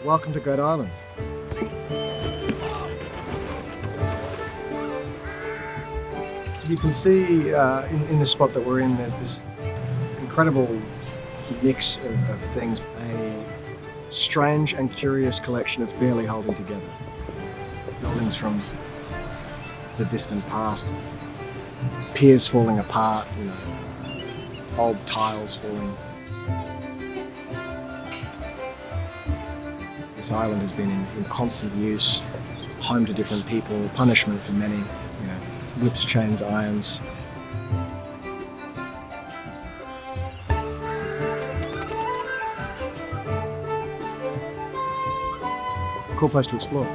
Welcome to Goat Island. You can see in the spot that we're in, there's this incredible mix of things. A strange and curious collection of barely holding together. Buildings from the distant past, piers falling apart, old tiles falling. This island has been in constant use, home to different people, punishment for many, whips, chains, irons. Cool place to explore.